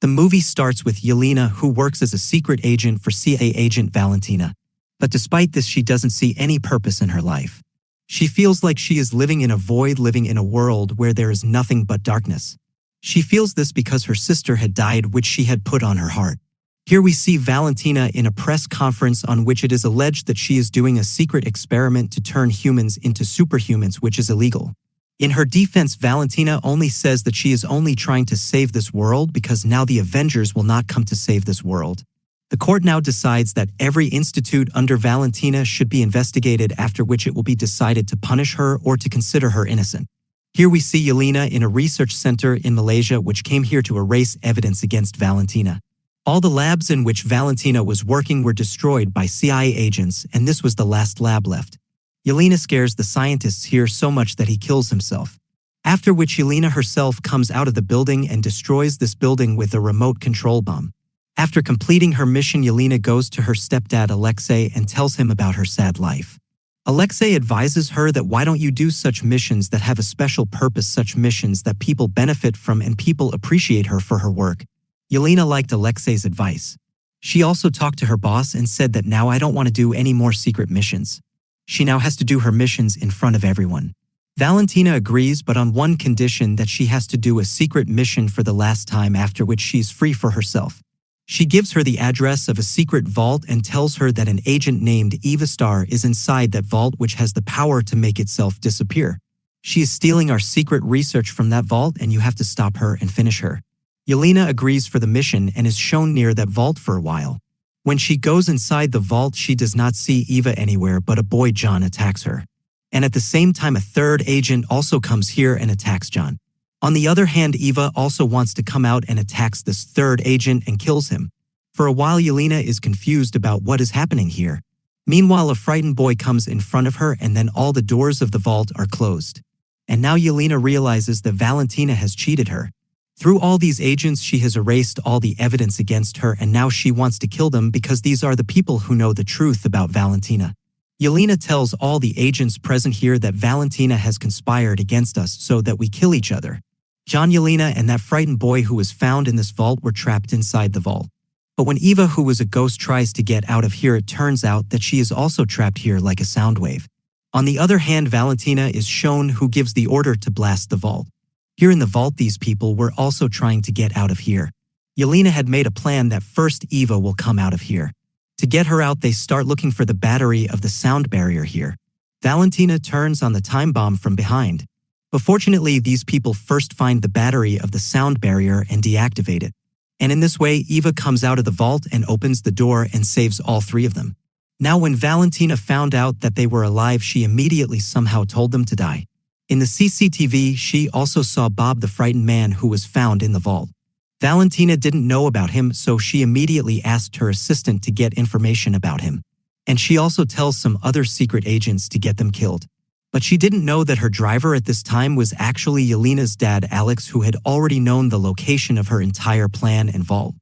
The movie starts with Yelena, who works as a secret agent for CIA agent Valentina. But despite this, she doesn't see any purpose in her life. She feels like she is living in a void, living in a world where there is nothing but darkness. She feels this because her sister had died, which she had put on her heart. Here we see Valentina in a press conference on which it is alleged that she is doing a secret experiment to turn humans into superhumans, which is illegal. In her defense, Valentina only says that she is only trying to save this world because now the Avengers will not come to save this world. The court now decides that every institute under Valentina should be investigated, after which it will be decided to punish her or to consider her innocent. Here we see Yelena in a research center in Malaysia which came here to erase evidence against Valentina. All the labs in which Valentina was working were destroyed by CIA agents, and this was the last lab left. Yelena scares the scientists here so much that he kills himself. After which Yelena herself comes out of the building and destroys this building with a remote control bomb. After completing her mission, Yelena goes to her stepdad Alexei and tells him about her sad life. Alexei advises her that why don't you do such missions that have a special purpose, such missions that people benefit from and people appreciate her for her work. Yelena liked Alexei's advice. She also talked to her boss and said that now I don't want to do any more secret missions. She now has to do her missions in front of everyone. Valentina agrees, but on one condition, that she has to do a secret mission for the last time, after which she's free for herself. She gives her the address of a secret vault and tells her that an agent named Eva Star is inside that vault, which has the power to make itself disappear. She is stealing our secret research from that vault and you have to stop her and finish her. Yelena agrees for the mission and is shown near that vault for a while. When she goes inside the vault, she does not see Eva anywhere, but a boy John attacks her. And at the same time, a third agent also comes here and attacks John. On the other hand, Eva also wants to come out and attacks this third agent and kills him. For a while, Yelena is confused about what is happening here. Meanwhile, a frightened boy comes in front of her and then all the doors of the vault are closed. And now Yelena realizes that Valentina has cheated her. Through all these agents, she has erased all the evidence against her, and now she wants to kill them because these are the people who know the truth about Valentina. Yelena tells all the agents present here that Valentina has conspired against us so that we kill each other. John, Yelena, and that frightened boy who was found in this vault were trapped inside the vault. But when Eva, who was a ghost, tries to get out of here, it turns out that she is also trapped here like a sound wave. On the other hand, Valentina is shown, who gives the order to blast the vault. Here in the vault, these people were also trying to get out of here. Yelena had made a plan that first Eva will come out of here. To get her out, they start looking for the battery of the sound barrier here. Valentina turns on the time bomb from behind. But fortunately, these people first find the battery of the sound barrier and deactivate it. And in this way, Eva comes out of the vault and opens the door and saves all three of them. Now, when Valentina found out that they were alive, she immediately somehow told them to die. In the CCTV, she also saw Bob, the frightened man who was found in the vault. Valentina didn't know about him, so she immediately asked her assistant to get information about him. And she also tells some other secret agents to get them killed. But she didn't know that her driver at this time was actually Yelena's dad, Alex, who had already known the location of her entire plan and vault.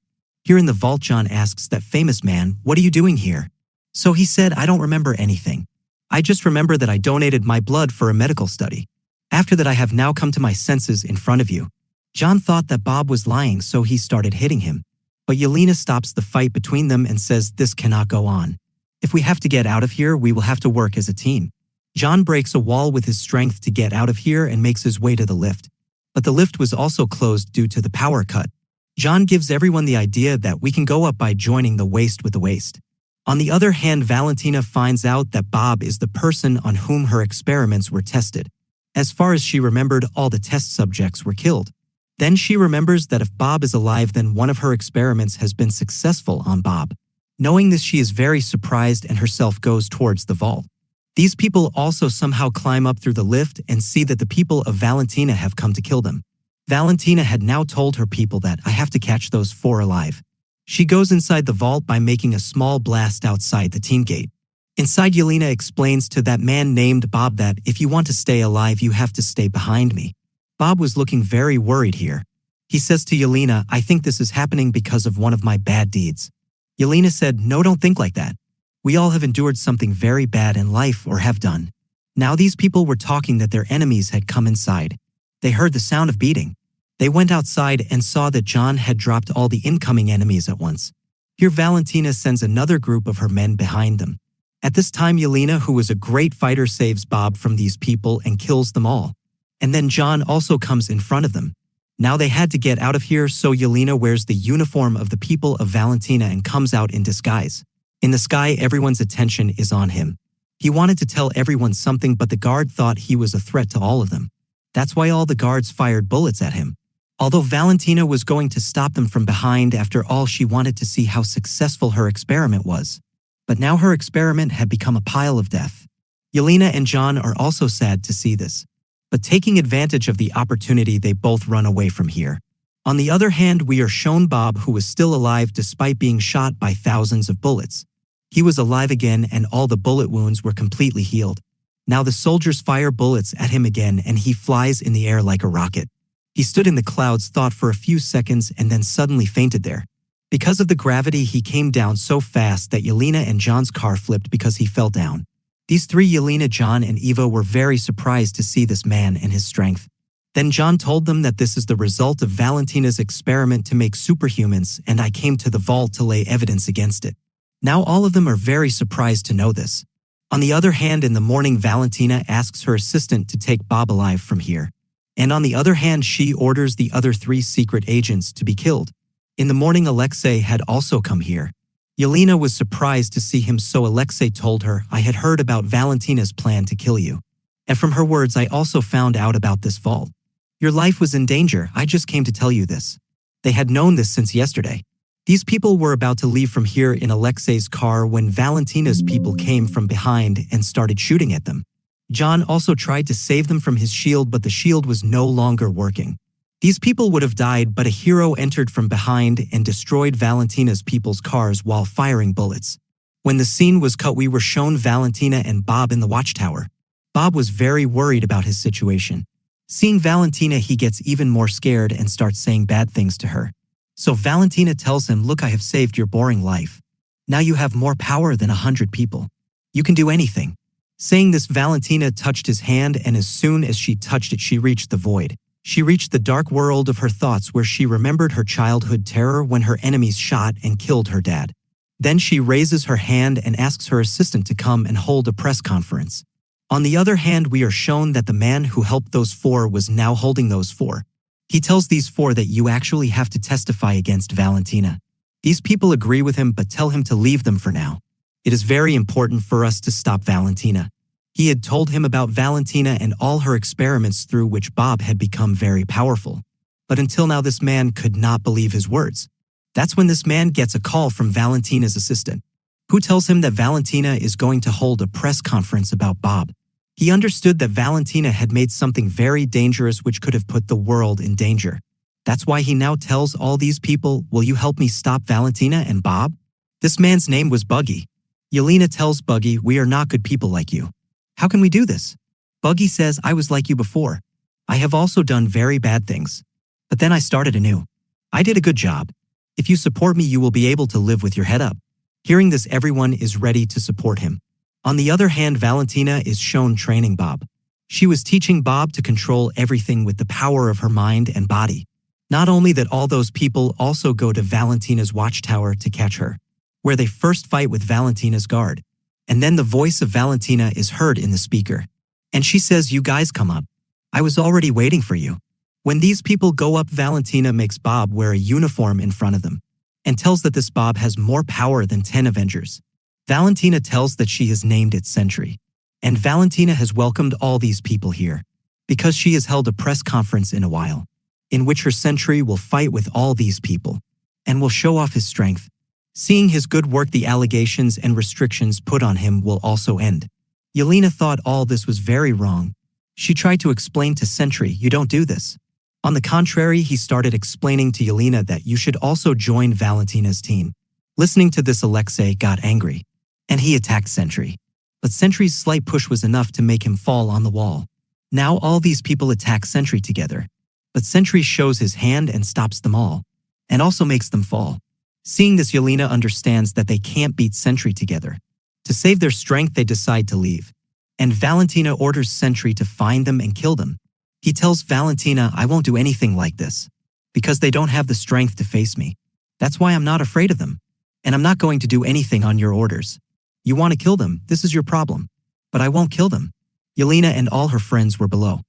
Here in the vault, John asks that famous man, "What are you doing here?" So he said, "I don't remember anything. I just remember that I donated my blood for a medical study. After that, I have now come to my senses in front of you." John thought that Bob was lying, so he started hitting him. But Yelena stops the fight between them and says, "This cannot go on. If we have to get out of here, we will have to work as a team." John breaks a wall with his strength to get out of here and makes his way to the lift. But the lift was also closed due to the power cut. John gives everyone the idea that we can go up by joining the waist with the waist. On the other hand, Valentina finds out that Bob is the person on whom her experiments were tested. As far as she remembered, all the test subjects were killed. Then she remembers that if Bob is alive, then one of her experiments has been successful on Bob. Knowing this, she is very surprised and herself goes towards the vault. These people also somehow climb up through the lift and see that the people of Valentina have come to kill them. Valentina had now told her people that I have to catch those four alive. She goes inside the vault by making a small blast outside the team gate. Inside, Yelena explains to that man named Bob that if you want to stay alive, you have to stay behind me. Bob was looking very worried here. He says to Yelena, "I think this is happening because of one of my bad deeds." Yelena said, "No, don't think like that. We all have endured something very bad in life or have done." Now these people were talking that their enemies had come inside. They heard the sound of beating. They went outside and saw that John had dropped all the incoming enemies at once. Here Valentina sends another group of her men behind them. At this time Yelena, who was a great fighter, saves Bob from these people and kills them all. And then John also comes in front of them. Now they had to get out of here, so Yelena wears the uniform of the people of Valentina and comes out in disguise. In the sky everyone's attention is on him. He wanted to tell everyone something, but the guard thought he was a threat to all of them. That's why all the guards fired bullets at him. Although Valentina was going to stop them from behind, after all she wanted to see how successful her experiment was. But now her experiment had become a pile of death. Yelena and John are also sad to see this. But taking advantage of the opportunity, they both run away from here. On the other hand, we are shown Bob, who was still alive despite being shot by thousands of bullets. He was alive again and all the bullet wounds were completely healed. Now the soldiers fire bullets at him again and he flies in the air like a rocket. He stood in the clouds, thought for a few seconds, and then suddenly fainted there. Because of the gravity, he came down so fast that Yelena and John's car flipped because he fell down. These three, Yelena, John, and Eva, were very surprised to see this man and his strength. Then John told them that this is the result of Valentina's experiment to make superhumans, and I came to the vault to lay evidence against it. Now all of them are very surprised to know this. On the other hand, in the morning, Valentina asks her assistant to take Bob alive from here. And on the other hand, she orders the other three secret agents to be killed. In the morning, Alexei had also come here. Yelena was surprised to see him, so Alexei told her, I had heard about Valentina's plan to kill you. And from her words, I also found out about this vault. Your life was in danger, I just came to tell you this. They had known this since yesterday. These people were about to leave from here in Alexei's car when Valentina's people came from behind and started shooting at them. John also tried to save them from his shield, but the shield was no longer working. These people would have died, but a hero entered from behind and destroyed Valentina's people's cars while firing bullets. When the scene was cut, we were shown Valentina and Bob in the watchtower. Bob was very worried about his situation. Seeing Valentina, he gets even more scared and starts saying bad things to her. So Valentina tells him, look, I have saved your boring life. Now you have more power than 100 people. You can do anything. Saying this, Valentina touched his hand, and as soon as she touched it, she reached the void. She reached the dark world of her thoughts, where she remembered her childhood terror when her enemies shot and killed her dad. Then she raises her hand and asks her assistant to come and hold a press conference. On the other hand, we are shown that the man who helped those four was now holding those four. He tells these four that you actually have to testify against Valentina. These people agree with him but tell him to leave them for now. It is very important for us to stop Valentina. He had told him about Valentina and all her experiments through which Bob had become very powerful. But until now this man could not believe his words. That's when this man gets a call from Valentina's assistant, who tells him that Valentina is going to hold a press conference about Bob. He understood that Valentina had made something very dangerous which could have put the world in danger. That's why he now tells all these people, will you help me stop Valentina and Bob? This man's name was Buggy. Yelena tells Buggy, we are not good people like you. How can we do this? Buggy says, I was like you before. I have also done very bad things. But then I started anew. I did a good job. If you support me, you will be able to live with your head up. Hearing this, everyone is ready to support him. On the other hand, Valentina is shown training Bob. She was teaching Bob to control everything with the power of her mind and body. Not only that, all those people also go to Valentina's watchtower to catch her, where they first fight with Valentina's guard. And then the voice of Valentina is heard in the speaker. And she says, you guys come up. I was already waiting for you. When these people go up, Valentina makes Bob wear a uniform in front of them and tells that this Bob has more power than 10 Avengers. Valentina tells that she has named it Sentry. And Valentina has welcomed all these people here because she has held a press conference in a while, in which her Sentry will fight with all these people and will show off his strength. Seeing his good work, the allegations and restrictions put on him will also end. Yelena thought all this was very wrong. She tried to explain to Sentry, you don't do this. On the contrary, he started explaining to Yelena that you should also join Valentina's team. Listening to this, Alexei got angry, and he attacked Sentry. But Sentry's slight push was enough to make him fall on the wall. Now all these people attack Sentry together, but Sentry shows his hand and stops them all, and also makes them fall. Seeing this, Yelena understands that they can't beat Sentry together. To save their strength, they decide to leave, and Valentina orders Sentry to find them and kill them. He tells Valentina, I won't do anything like this. Because they don't have the strength to face me. That's why I'm not afraid of them. And I'm not going to do anything on your orders. You want to kill them, this is your problem. But I won't kill them. Yelena and all her friends were below.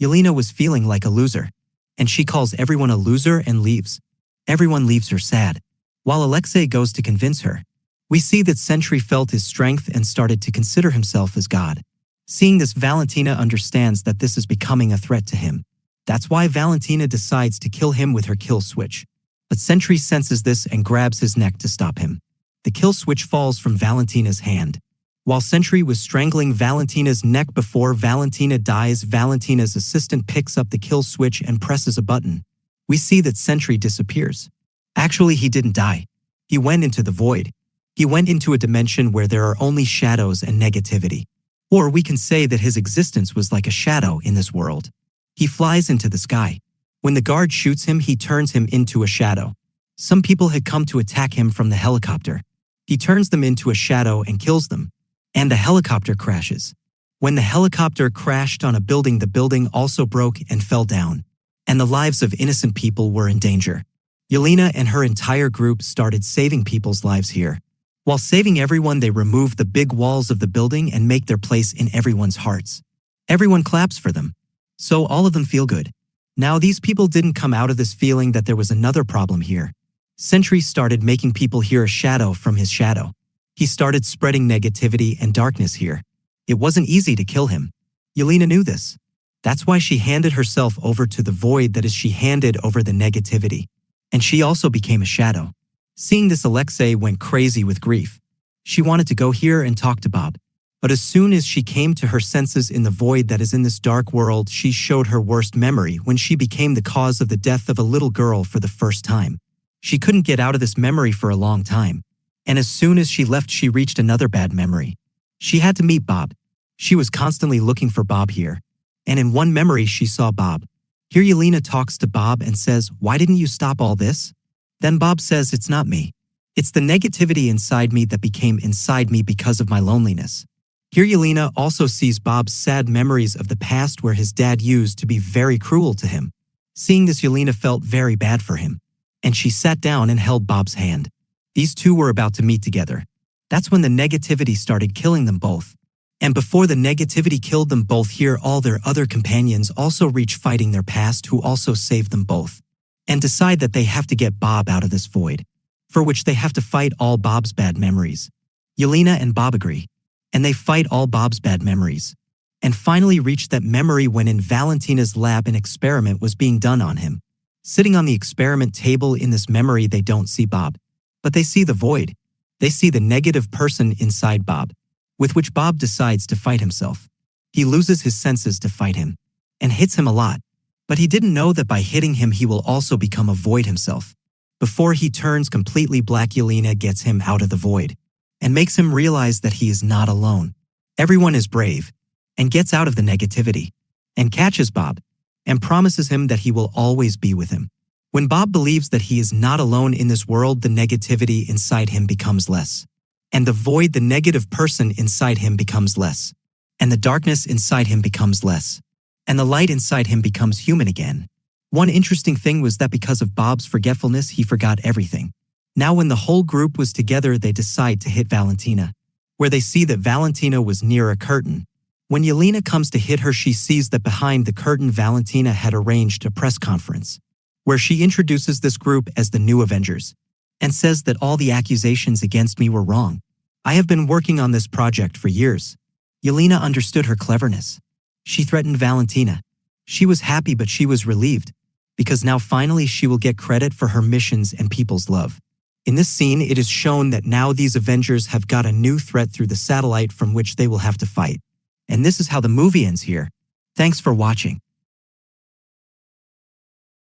Yelena was feeling like a loser. And she calls everyone a loser and leaves. Everyone leaves her sad. While Alexei goes to convince her, we see that Sentry felt his strength and started to consider himself as God. Seeing this, Valentina understands that this is becoming a threat to him. That's why Valentina decides to kill him with her kill switch. But Sentry senses this and grabs his neck to stop him. The kill switch falls from Valentina's hand. While Sentry was strangling Valentina's neck before Valentina dies, Valentina's assistant picks up the kill switch and presses a button. We see that Sentry disappears. Actually, he didn't die. He went into the void. He went into a dimension where there are only shadows and negativity. Or we can say that his existence was like a shadow in this world. He flies into the sky. When the guard shoots him, he turns him into a shadow. Some people had come to attack him from the helicopter. He turns them into a shadow and kills them. And the helicopter crashes. When the helicopter crashed on a building, the building also broke and fell down. And the lives of innocent people were in danger. Yelena and her entire group started saving people's lives here. While saving everyone, they remove the big walls of the building and make their place in everyone's hearts. Everyone claps for them. So all of them feel good. Now these people didn't come out of this feeling that there was another problem here. Sentry started making people hear a shadow from his shadow. He started spreading negativity and darkness here. It wasn't easy to kill him. Yelena knew this. That's why she handed herself over to the void, that is, she handed over the negativity. And she also became a shadow. Seeing this, Alexei went crazy with grief. She wanted to go here and talk to Bob. But as soon as she came to her senses in the void that is in this dark world, she showed her worst memory when she became the cause of the death of a little girl for the first time. She couldn't get out of this memory for a long time. And as soon as she left, she reached another bad memory. She had to meet Bob. She was constantly looking for Bob here. And in one memory, she saw Bob. Here Yelena talks to Bob and says, why didn't you stop all this? Then Bob says, it's not me. It's the negativity inside me that became inside me because of my loneliness. Here Yelena also sees Bob's sad memories of the past where his dad used to be very cruel to him. Seeing this, Yelena felt very bad for him. And she sat down and held Bob's hand. These two were about to meet together. That's when the negativity started killing them both. And before the negativity killed them both, here all their other companions also reach fighting their past, who also saved them both. And decide that they have to get Bob out of this void. For which they have to fight all Bob's bad memories. Yelena and Bob agree. And they fight all Bob's bad memories. And finally reach that memory when in Valentina's lab an experiment was being done on him. Sitting on the experiment table in this memory, they don't see Bob. But they see the void. They see the negative person inside Bob. With which Bob decides to fight himself. He loses his senses to fight him. And hits him a lot. But he didn't know that by hitting him he will also become a void himself. Before he turns completely black, Yelena gets him out of the void. And makes him realize that he is not alone. Everyone is brave. And gets out of the negativity. And catches Bob. And promises him that he will always be with him. When Bob believes that he is not alone in this world, the negativity inside him becomes less. And the void, the negative person inside him, becomes less. And the darkness inside him becomes less. And the light inside him becomes human again. One interesting thing was that because of Bob's forgetfulness, he forgot everything. Now when the whole group was together, they decide to hit Valentina. Where they see that Valentina was near a curtain. When Yelena comes to hit her, she sees that behind the curtain Valentina had arranged a press conference. Where she introduces this group as the new Avengers. And says that all the accusations against me were wrong. I have been working on this project for years. Yelena understood her cleverness. She threatened Valentina. She was happy, but she was relieved. Because now finally she will get credit for her missions and people's love. In this scene, it is shown that now these Avengers have got a new threat through the satellite from which they will have to fight. And this is how the movie ends here. Thanks for watching.